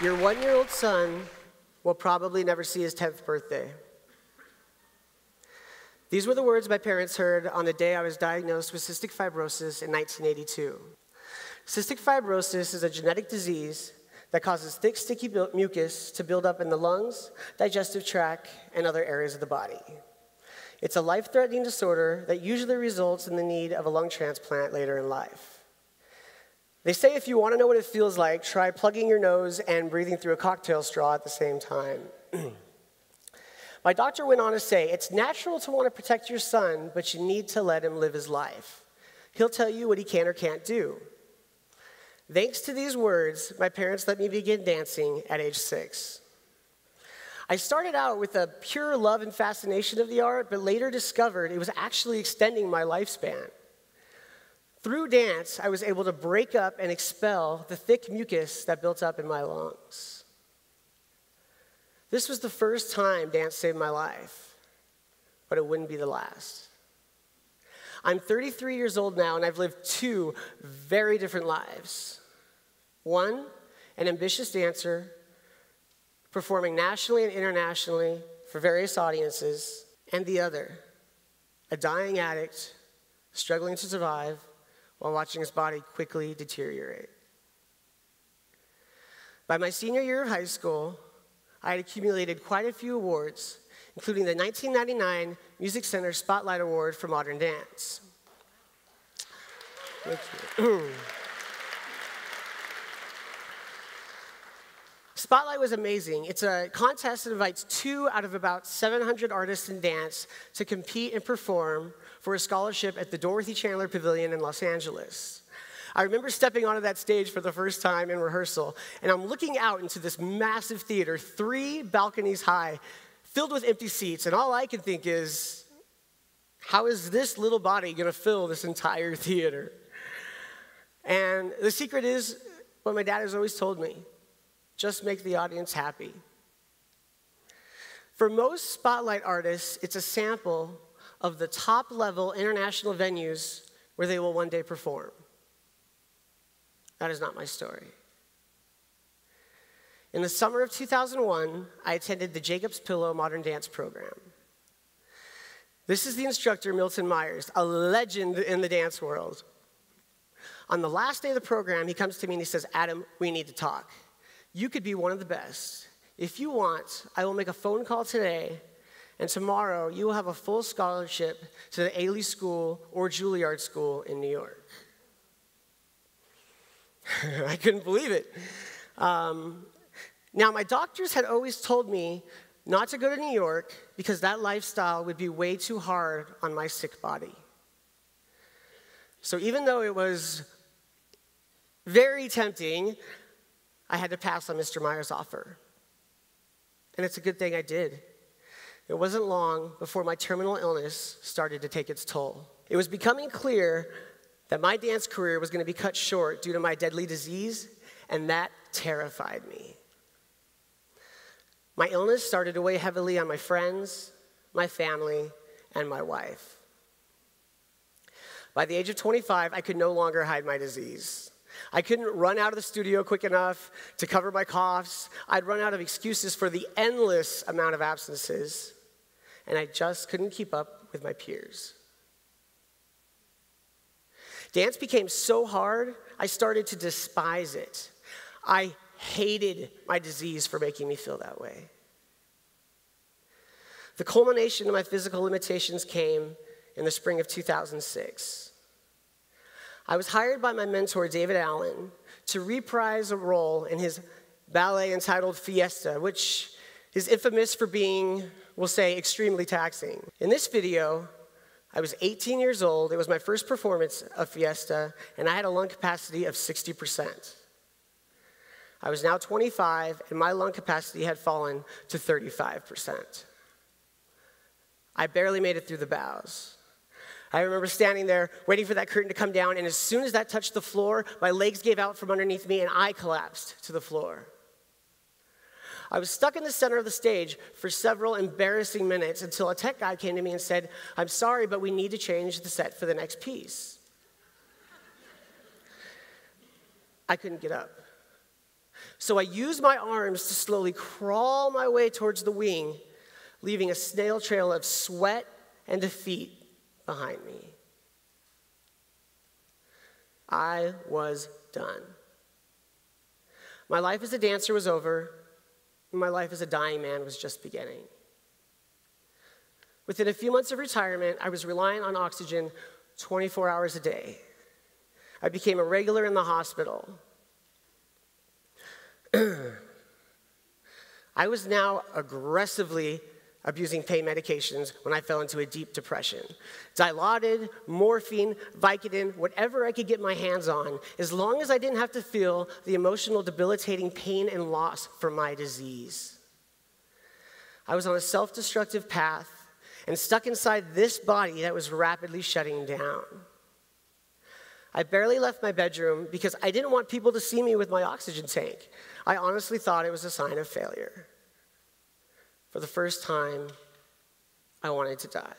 Your 1-year-old son will probably never see his 10th birthday. These were the words my parents heard on the day I was diagnosed with cystic fibrosis in 1982. Cystic fibrosis is a genetic disease that causes thick, sticky mucus to build up in the lungs, digestive tract, and other areas of the body. It's a life-threatening disorder that usually results in the need of a lung transplant later in life. They say if you want to know what it feels like, try plugging your nose and breathing through a cocktail straw at the same time. My doctor went on to say, it's natural to want to protect your son, but you need to let him live his life. He'll tell you what he can or can't do. Thanks to these words, my parents let me begin dancing at age 6. I started out with a pure love and fascination of the art, but later discovered it was actually extending my lifespan. Through dance, I was able to break up and expel the thick mucus that built up in my lungs. This was the first time dance saved my life, but it wouldn't be the last. I'm 33 years old now, and I've lived 2 very different lives. One, an ambitious dancer, performing nationally and internationally for various audiences, and the other, a dying addict struggling to survive while watching his body quickly deteriorate. By my senior year of high school, I had accumulated quite a few awards, including the 1999 Music Center Spotlight Award for Modern Dance. Thank you. Spotlight was amazing. It's a contest that invites 2 out of about 700 artists in dance to compete and perform for a scholarship at the Dorothy Chandler Pavilion in Los Angeles. I remember stepping onto that stage for the first time in rehearsal, and I'm looking out into this massive theater, 3 balconies high, filled with empty seats, and all I can think is, how is this little body going to fill this entire theater? And the secret is what my dad has always told me: just make the audience happy. For most Spotlight artists, it's a sample of the top-level international venues where they will one day perform. That is not my story. In the summer of 2001, I attended the Jacob's Pillow Modern Dance program. This is the instructor, Milton Myers, a legend in the dance world. On the last day of the program, he comes to me and he says, "Adam, we need to talk. You could be one of the best. If you want, I will make a phone call today, and tomorrow you will have a full scholarship to the Ailey School or Juilliard School in New York." I couldn't believe it. Now, my doctors had always told me not to go to New York because that lifestyle would be way too hard on my sick body. So even though it was very tempting, I had to pass on Mr. Myers' offer. And it's a good thing I did. It wasn't long before my terminal illness started to take its toll. It was becoming clear that my dance career was going to be cut short due to my deadly disease, and that terrified me. My illness started to weigh heavily on my friends, my family, and my wife. By the age of 25, I could no longer hide my disease. I couldn't run out of the studio quick enough to cover my coughs. I'd run out of excuses for the endless amount of absences, and I just couldn't keep up with my peers. Dance became so hard, I started to despise it. I hated my disease for making me feel that way. The culmination of my physical limitations came in the spring of 2006. I was hired by my mentor, David Allen, to reprise a role in his ballet entitled Fiesta, which is infamous for being, we'll say, extremely taxing. In this video, I was 18 years old. It was my first performance of Fiesta, and I had a lung capacity of 60%. I was now 25, and my lung capacity had fallen to 35%. I barely made it through the bows. I remember standing there, waiting for that curtain to come down, and as soon as that touched the floor, my legs gave out from underneath me, and I collapsed to the floor. I was stuck in the center of the stage for several embarrassing minutes until a tech guy came to me and said, "I'm sorry, but we need to change the set for the next piece." I couldn't get up. So I used my arms to slowly crawl my way towards the wing, leaving a snail trail of sweat and defeat behind me. I was done. My life as a dancer was over, and my life as a dying man was just beginning. Within a few months of retirement, I was relying on oxygen 24 hours a day. I became a regular in the hospital. I was now aggressively abusing pain medications when I fell into a deep depression. Dilaudid, morphine, Vicodin, whatever I could get my hands on, as long as I didn't have to feel the emotional debilitating pain and loss from my disease. I was on a self-destructive path and stuck inside this body that was rapidly shutting down. I barely left my bedroom because I didn't want people to see me with my oxygen tank. I honestly thought it was a sign of failure. For the first time, I wanted to die.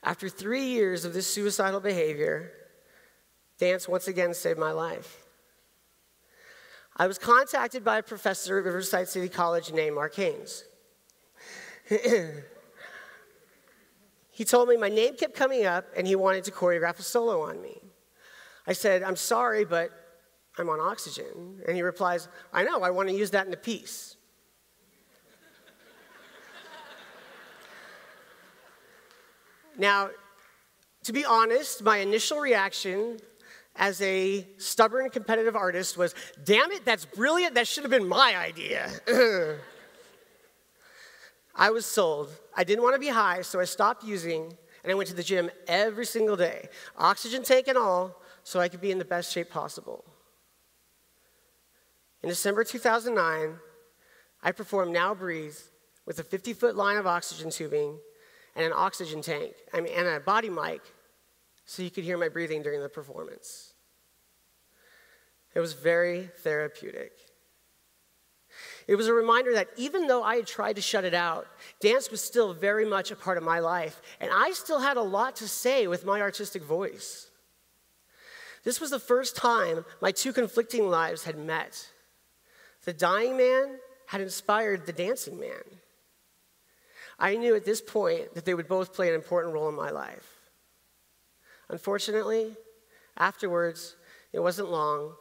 After 3 years of this suicidal behavior, dance once again saved my life. I was contacted by a professor at Riverside City College named Mark Haynes. He told me my name kept coming up and he wanted to choreograph a solo on me. I said, "I'm sorry, but I'm on oxygen." And he replies, "I know, I want to use that in a piece." Now, to be honest, my initial reaction as a stubborn competitive artist was, "Damn it, that's brilliant, that should have been my idea." I was sold. I didn't want to be high, so I stopped using, and I went to the gym every single day, oxygen tank and all, so I could be in the best shape possible. In December 2009, I performed Now Breathe with a 50-foot line of oxygen tubing and an oxygen tank, and a body mic, so you could hear my breathing during the performance. It was very therapeutic. It was a reminder that even though I had tried to shut it out, dance was still very much a part of my life, and I still had a lot to say with my artistic voice. This was the first time my two conflicting lives had met. The dying man had inspired the dancing man. I knew at this point that they would both play an important role in my life. Unfortunately, afterwards, it wasn't long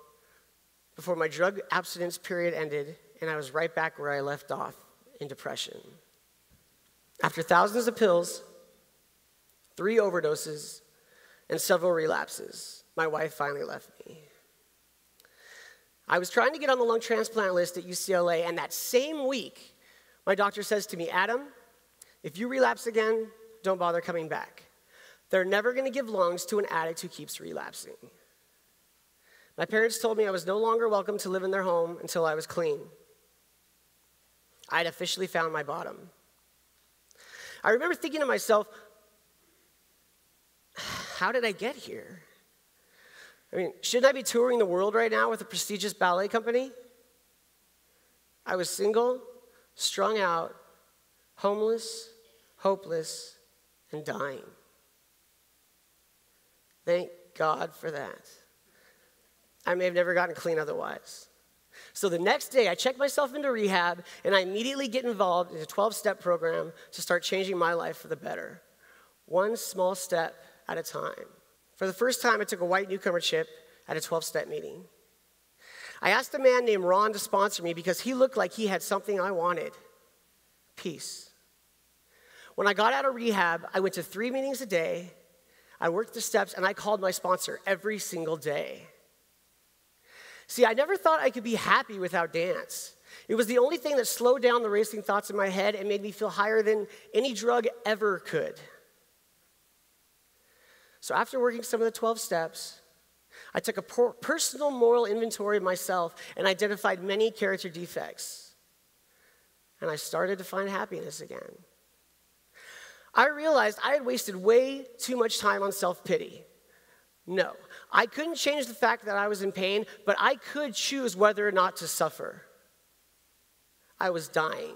before my drug abstinence period ended, and I was right back where I left off, in depression. After thousands of pills, 3 overdoses, and several relapses, my wife finally left me. I was trying to get on the lung transplant list at UCLA, and that same week, my doctor says to me, "Adam, if you relapse again, don't bother coming back. They're never going to give lungs to an addict who keeps relapsing." My parents told me I was no longer welcome to live in their home until I was clean. I had officially found my bottom. I remember thinking to myself, how did I get here? Shouldn't I be touring the world right now with a prestigious ballet company? I was single, strung out, homeless, hopeless, and dying. Thank God for that. I may have never gotten clean otherwise. So the next day, I check myself into rehab, and I immediately get involved in a 12-step program to start changing my life for the better, one small step at a time. For the first time, I took a white newcomer chip at a 12-step meeting. I asked a man named Ron to sponsor me because he looked like he had something I wanted: peace. When I got out of rehab, I went to 3 meetings a day, I worked the steps, and I called my sponsor every single day. See, I never thought I could be happy without dance. It was the only thing that slowed down the racing thoughts in my head and made me feel higher than any drug ever could. So after working some of the 12 steps, I took a personal moral inventory of myself and identified many character defects. And I started to find happiness again. I realized I had wasted way too much time on self-pity. No, I couldn't change the fact that I was in pain, but I could choose whether or not to suffer. I was dying,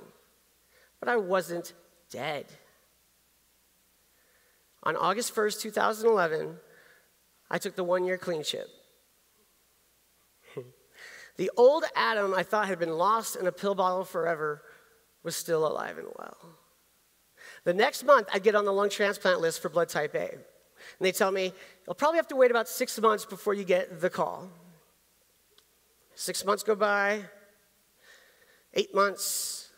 but I wasn't dead. On August 1st, 2011, I took the 1-year clean chip. The old Adam I thought had been lost in a pill bottle forever was still alive and well. The next month, I get on the lung transplant list for blood type A. And they tell me, you'll probably have to wait about 6 months before you get the call. 6 months go by, 8 months,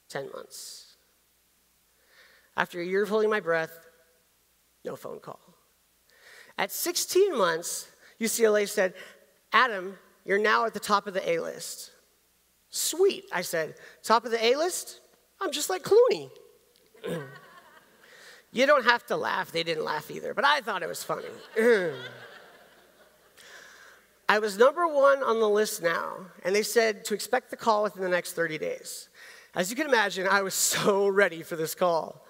10 months. After a year of holding my breath, no phone call. At 16 months, UCLA said, Adam, you're now at the top of the A list. Sweet, I said. Top of the A list? I'm just like Clooney. You don't have to laugh. They didn't laugh either, but I thought it was funny. I was number 1 on the list now, and they said to expect the call within the next 30 days. As you can imagine, I was so ready for this call.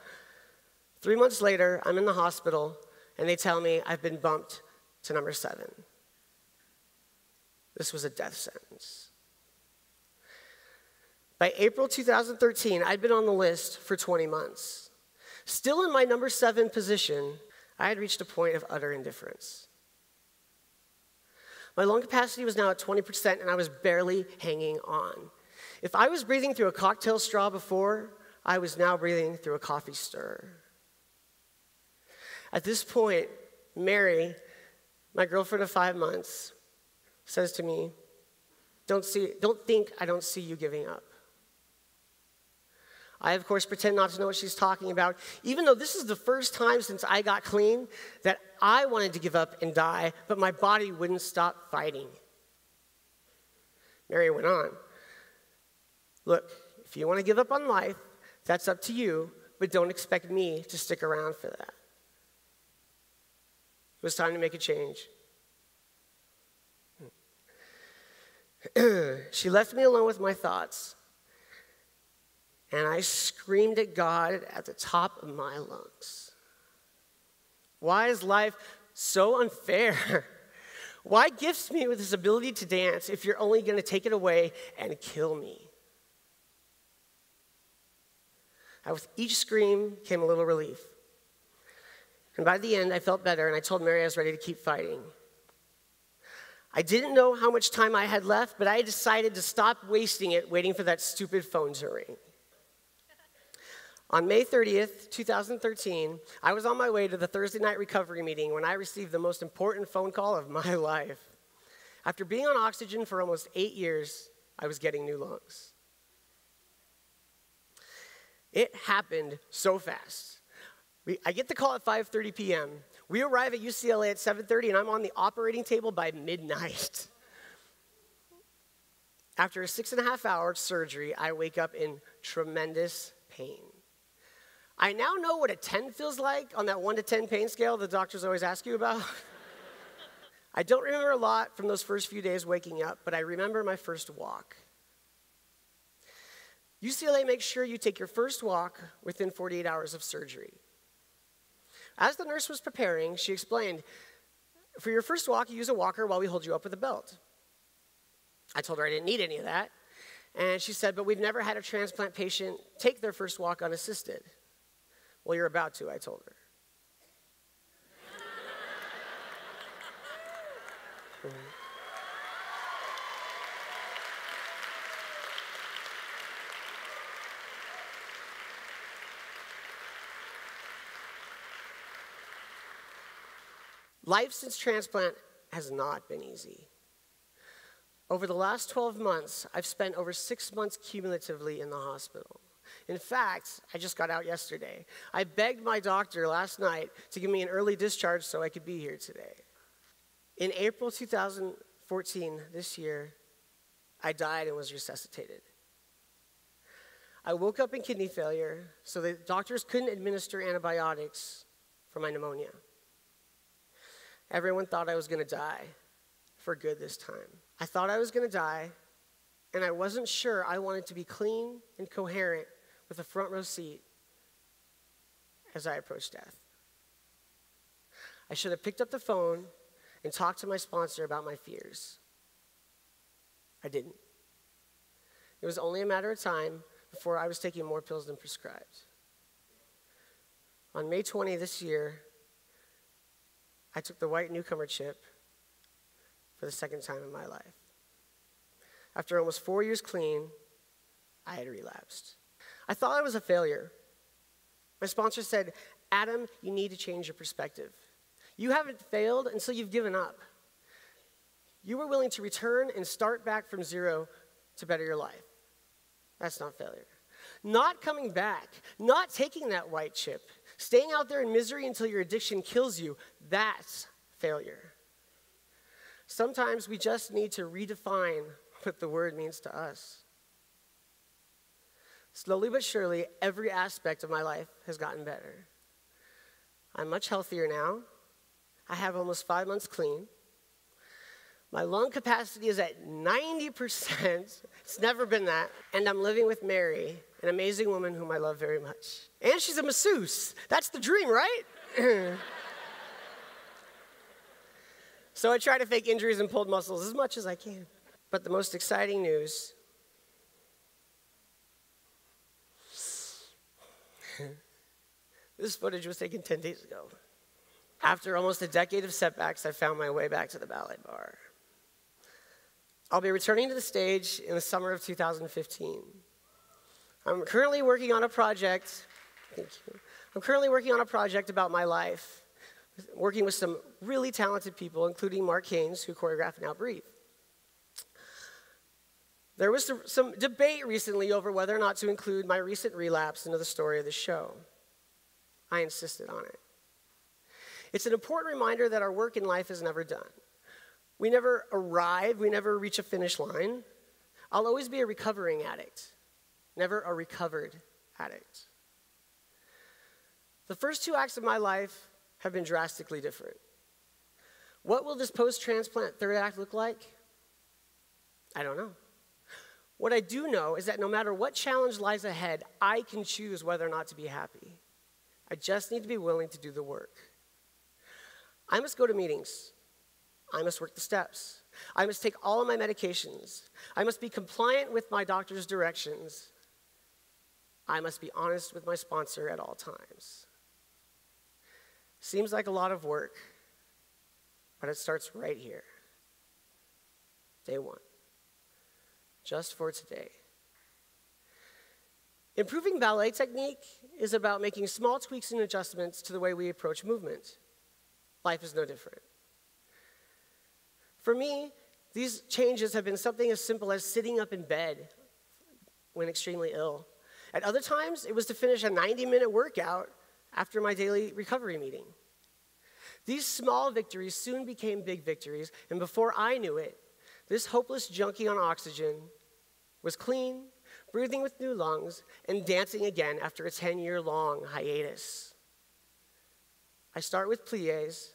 3 months later, I'm in the hospital, and they tell me I've been bumped to number 7. This was a death sentence. By April 2013, I'd been on the list for 20 months. Still in my number 7 position, I had reached a point of utter indifference. My lung capacity was now at 20%, and I was barely hanging on. If I was breathing through a cocktail straw before, I was now breathing through a coffee stirrer. At this point, Mary, my girlfriend of 5 months, says to me, don't think I don't see you giving up. I, of course, pretend not to know what she's talking about, even though this is the first time since I got clean that I wanted to give up and die, but my body wouldn't stop fighting. Mary went on, look, if you want to give up on life, that's up to you, but don't expect me to stick around for that. It was time to make a change. She left me alone with my thoughts, and I screamed at God at the top of my lungs. Why is life so unfair? Why gift me with this ability to dance if you're only going to take it away and kill me? And with each scream came a little relief. And by the end, I felt better, and I told Mary I was ready to keep fighting. I didn't know how much time I had left, but I decided to stop wasting it waiting for that stupid phone to ring. On May 30th, 2013, I was on my way to the Thursday night recovery meeting when I received the most important phone call of my life. After being on oxygen for almost 8 years, I was getting new lungs. It happened so fast. I get the call at 5:30 p.m. We arrive at UCLA at 7:30, and I'm on the operating table by midnight. After a 6.5-hour surgery, I wake up in tremendous pain. I now know what a 10 feels like on that 1 to 10 pain scale the doctors always ask you about. I don't remember a lot from those first few days waking up, but I remember my first walk. UCLA makes sure you take your first walk within 48 hours of surgery. As the nurse was preparing, she explained, for your first walk, you use a walker while we hold you up with a belt. I told her I didn't need any of that. And she said, but we've never had a transplant patient take their first walk unassisted. Well, you're about to, I told her. Life since transplant has not been easy. Over the last 12 months, I've spent over 6 months cumulatively in the hospital. In fact, I just got out yesterday. I begged my doctor last night to give me an early discharge so I could be here today. In April 2014, this year, I died and was resuscitated. I woke up in kidney failure, so the doctors couldn't administer antibiotics for my pneumonia. Everyone thought I was going to die for good this time. I thought I was going to die, and I wasn't sure I wanted to be clean and coherent with a front row seat as I approached death. I should have picked up the phone and talked to my sponsor about my fears. I didn't. It was only a matter of time before I was taking more pills than prescribed. On May 20 this year, I took the white newcomer chip for the second time in my life. After almost 4 years clean, I had relapsed. I thought I was a failure. My sponsor said, Adam, you need to change your perspective. You haven't failed until you've given up. You were willing to return and start back from zero to better your life. That's not failure. Not coming back, not taking that white chip, staying out there in misery until your addiction kills you, that's failure. Sometimes we just need to redefine what the word means to us. Slowly but surely, every aspect of my life has gotten better. I'm much healthier now. I have almost 5 months clean. My lung capacity is at 90%. It's never been that. And I'm living with Mary, an amazing woman whom I love very much. And she's a masseuse. That's the dream, right? So I try to fake injuries and pulled muscles as much as I can. But the most exciting news, this footage was taken 10 days ago. After almost a decade of setbacks, I found my way back to the ballet bar. I'll be returning to the stage in the summer of 2015. I'm currently working on a project. Thank you. I'm currently working on a project about my life, working with some really talented people, including Mark Haynes, who choreographed Now Breathe. There was some debate recently over whether or not to include my recent relapse into the story of the show. I insisted on it. It's an important reminder that our work in life is never done. We never arrive, we never reach a finish line. I'll always be a recovering addict, never a recovered addict. The first 2 acts of my life have been drastically different. What will this post-transplant third act look like? I don't know. What I do know is that no matter what challenge lies ahead, I can choose whether or not to be happy. I just need to be willing to do the work. I must go to meetings. I must work the steps. I must take all of my medications. I must be compliant with my doctor's directions. I must be honest with my sponsor at all times. Seems like a lot of work, but it starts right here. Day 1. Just for today. Improving ballet technique is about making small tweaks and adjustments to the way we approach movement. Life is no different. For me, these changes have been something as simple as sitting up in bed when extremely ill. At other times, it was to finish a 90-minute workout after my daily recovery meeting. These small victories soon became big victories, and before I knew it, this hopeless junkie on oxygen was clean, breathing with new lungs, and dancing again after a 10-year-long hiatus. I start with pliés,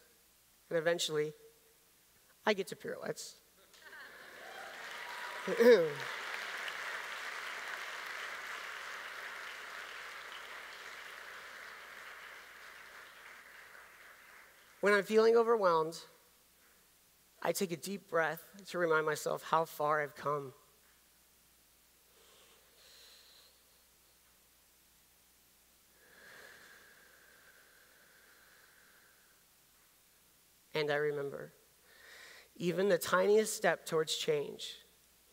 and eventually, I get to pirouettes. When I'm feeling overwhelmed, I take a deep breath to remind myself how far I've come. And I remember, even the tiniest step towards change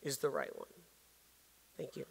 is the right one. Thank you.